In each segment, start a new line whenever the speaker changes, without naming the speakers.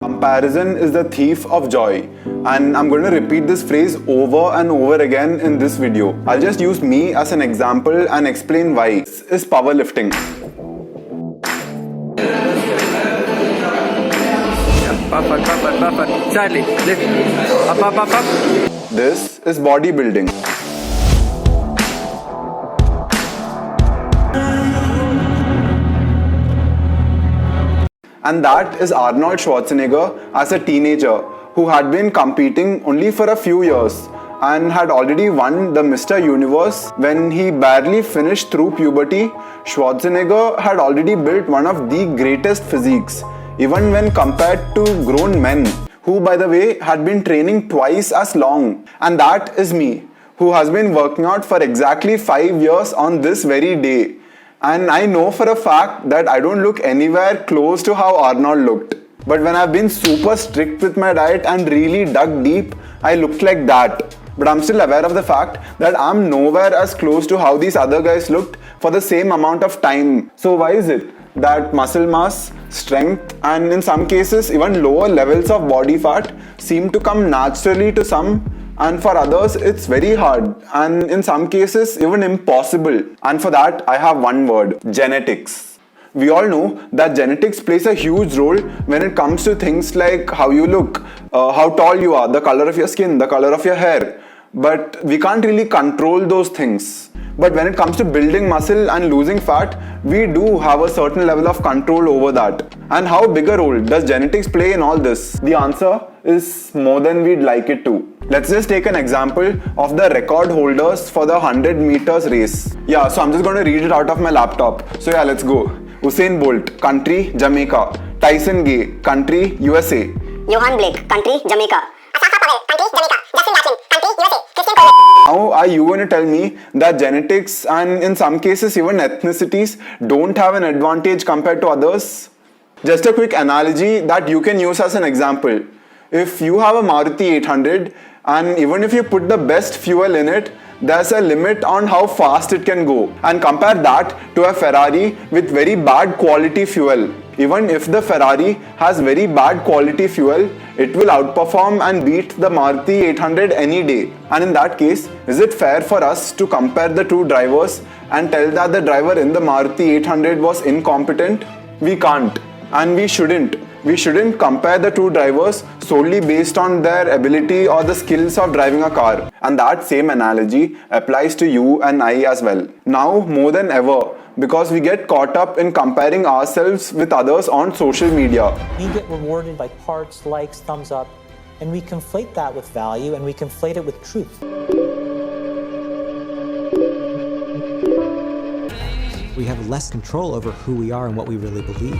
Comparison is the thief of joy, and I'm going to repeat this phrase over and over again in this video. I'll just use me as an example and explain why. This is powerlifting.
Up. Slightly. Lift. Up.
This is bodybuilding. And that is Arnold Schwarzenegger as a teenager who had been competing only for a few years and had already won the Mr. Universe. When he barely finished through puberty, Schwarzenegger had already built one of the greatest physiques, even when compared to grown men, who by the way had been training twice as long. And that is me, who has been working out for exactly 5 years on this very day. And I know for a fact that I don't look anywhere close to how Arnold looked. But when I've been super strict with my diet and really dug deep, I looked like that. But I'm still aware of the fact that I'm nowhere as close to how these other guys looked for the same amount of time. So why is it that muscle mass, strength, and in some cases even lower levels of body fat seem to come naturally to some, and for others it's very hard, and in some cases even impossible? And for that I have one word: genetics. We all know that genetics plays a huge role when it comes to things like how you look, how tall you are, the color of your skin, the color of your hair. But we can't really control those things. But when it comes to building muscle and losing fat, we do have a certain level of control over that. And how big a role does genetics play in all this? The answer is more than we'd like it to. Let's just take an example of the record holders for the 100 meters race. Yeah, so I'm just going to read it out of my laptop. So yeah, let's go. Usain Bolt, country Jamaica. Tyson Gay, country USA.
Johan Blake, country Jamaica.
How are you going to tell me that genetics and in some cases even ethnicities don't have an advantage compared to others? Just a quick analogy that you can use as an example. If you have a Maruti 800 and even if you put the best fuel in it, there's a limit on how fast it can go. And compare that to a Ferrari with very bad quality fuel. Even if the Ferrari has very bad quality fuel, it will outperform and beat the Maruti 800 any day. And in that case, is it fair for us to compare the two drivers and tell that the driver in the Maruti 800 was incompetent? We can't, and we shouldn't. We shouldn't compare the two drivers solely based on their ability or the skills of driving a car. And that same analogy applies to you and I as well. Now more than ever, because we get caught up in comparing ourselves with others on social media.
We get rewarded by parts, likes, thumbs up, and we conflate that with value and we conflate it with truth.
We have less control over who we are and what we really believe.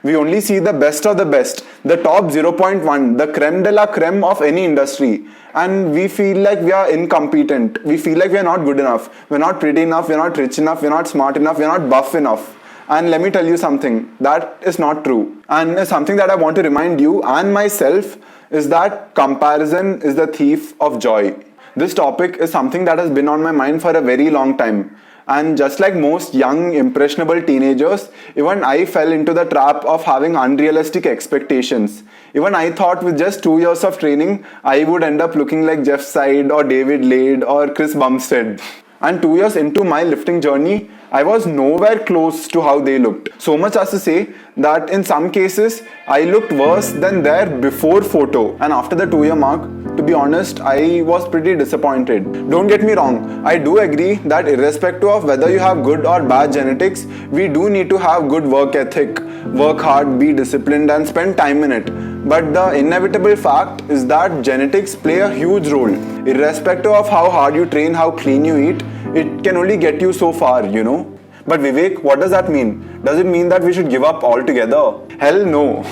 We only see the best of the best, the top 0.1, the creme de la creme of any industry. And we feel like we are incompetent. We feel like we are not good enough. We're not pretty enough, we're not rich enough, we're not smart enough, we're not buff enough. And let me tell you something, that is not true. And something that I want to remind you and myself is that comparison is the thief of joy. This topic is something that has been on my mind for a very long time. And just like most young, impressionable teenagers, even I fell into the trap of having unrealistic expectations. Even I thought with just 2 years of training, I would end up looking like Jeff Seid or David Lade or Chris Bumstead. And 2 years into my lifting journey, I was nowhere close to how they looked. So much as to say that in some cases, I looked worse than their before photo. And after the 2-year mark, to be honest, I was pretty disappointed. Don't get me wrong, I do agree that irrespective of whether you have good or bad genetics, we do need to have good work ethic, work hard, be disciplined and spend time in it. But the inevitable fact is that genetics play a huge role. Irrespective of how hard you train, how clean you eat, it can only get you so far, you know. But Vivek, what does that mean? Does it mean that we should give up altogether? Hell no.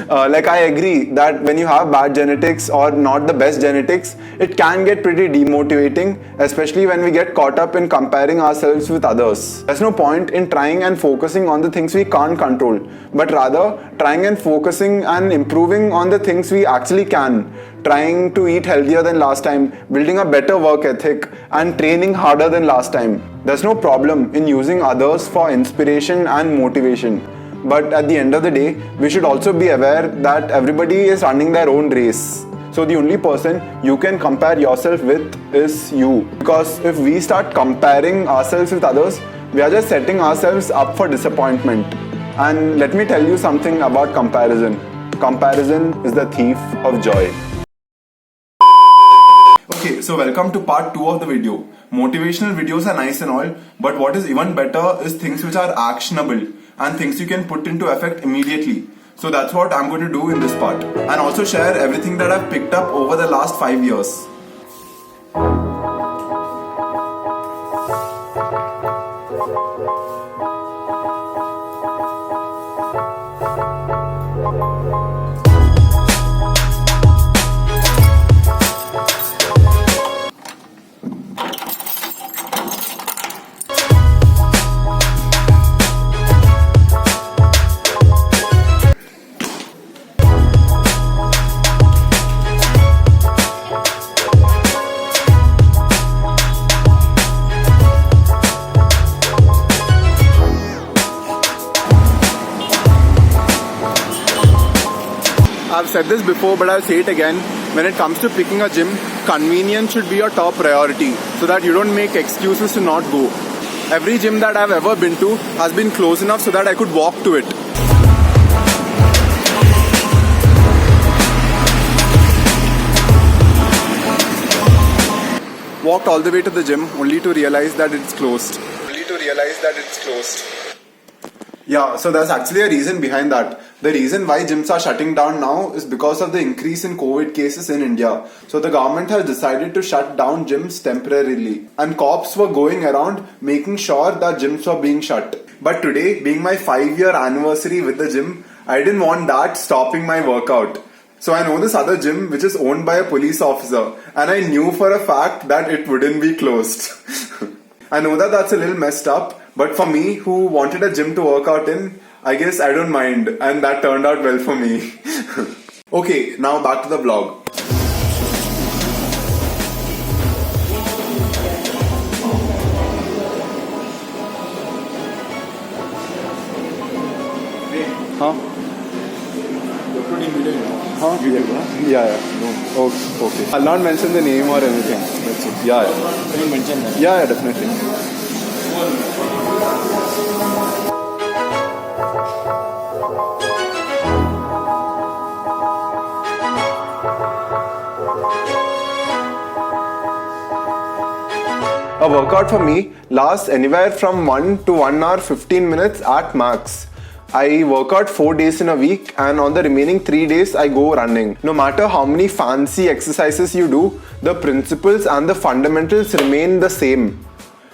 Like I agree that when you have bad genetics or not the best genetics, it can get pretty demotivating, especially when we get caught up in comparing ourselves with others. There's no point in trying and focusing on the things we can't control, but rather trying and focusing and improving on the things we actually can. Trying to eat healthier than last time, building a better work ethic, and training harder than last time. There's no problem in using others for inspiration and motivation. But at the end of the day, we should also be aware that everybody is running their own race. So the only person you can compare yourself with is you. Because if we start comparing ourselves with others, we are just setting ourselves up for disappointment. And let me tell you something about comparison. Comparison is the thief of joy. Okay, so welcome to part 2 of the video. Motivational videos are nice and all, but what is even better is things which are actionable and things you can put into effect immediately. So that's what I'm going to do in this part, and also share everything that I've picked up over the last 5 years. I've said this before, but I'll say it again. When it comes to picking a gym, convenience should be your top priority so that you don't make excuses to not go. Every gym that I've ever been to has been close enough so that I could walk to it. Walked all the way to the gym only to realize that it's closed. Yeah, so there's actually a reason behind that. The reason why gyms are shutting down now is because of the increase in COVID cases in India. So the government has decided to shut down gyms temporarily. And cops were going around making sure that gyms were being shut. But today, being my 5-year anniversary with the gym, I didn't want that stopping my workout. So I know this other gym which is owned by a police officer, and I knew for a fact that it wouldn't be closed. I know that that's a little messed up, but for me who wanted a gym to work out in, I guess I don't mind, and that turned out well for me. Okay, now back to the vlog. Huh? Huh? Yeah. No. Okay. I'll not mention the name or anything. That's it. Yeah.
Can you mention that?
Yeah, definitely. A workout for me lasts anywhere from 1 to 1 hour 15 minutes at max. I work out 4 days in a week, and on the remaining 3 days I go running. No matter how many fancy exercises you do, the principles and the fundamentals remain the same.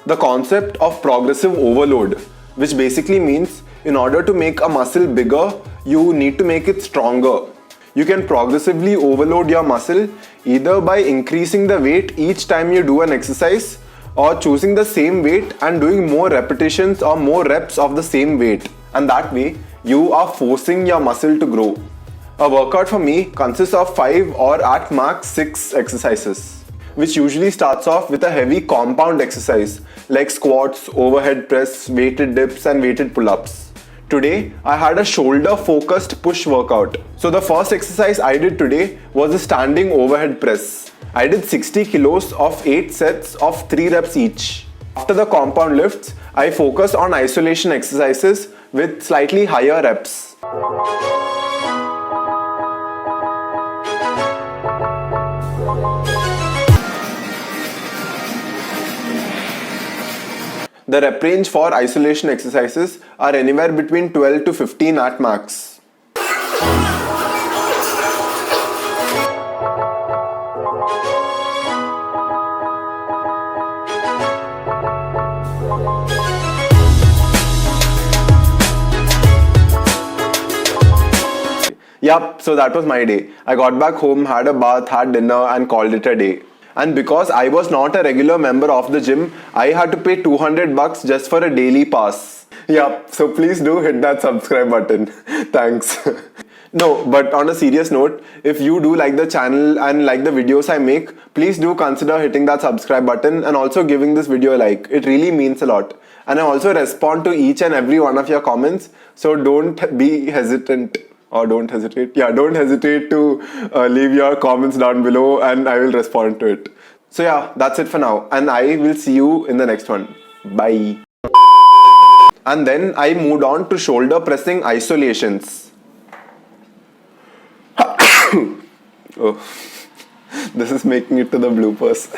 The concept of progressive overload, which basically means in order to make a muscle bigger, you need to make it stronger. You can progressively overload your muscle either by increasing the weight each time you do an exercise, or choosing the same weight and doing more repetitions or more reps of the same weight. And that way, you are forcing your muscle to grow. A workout for me consists of 5 or at max 6 exercises, which usually starts off with a heavy compound exercise like squats, overhead press, weighted dips and weighted pull-ups. Today, I had a shoulder-focused push workout. So the first exercise I did today was a standing overhead press. I did 60 kilos of 8 sets of 3 reps each. After the compound lifts, I focused on isolation exercises with slightly higher reps. The rep range for isolation exercises are anywhere between 12 to 15 at max. Yup, so that was my day. I got back home, had a bath, had dinner and called it a day. And because I was not a regular member of the gym, I had to pay $200 just for a daily pass. Yup, so please do hit that subscribe button. Thanks. No, but on a serious note, if you do like the channel and like the videos I make, please do consider hitting that subscribe button and also giving this video a like. It really means a lot. And I also respond to each and every one of your comments. So don't be hesitant. Or don't hesitate. Yeah, don't hesitate to leave your comments down below and I will respond to it. So yeah, that's it for now. And I will see you in the next one. Bye. And then I moved on to shoulder pressing isolations. Oh, this is making it to the bloopers.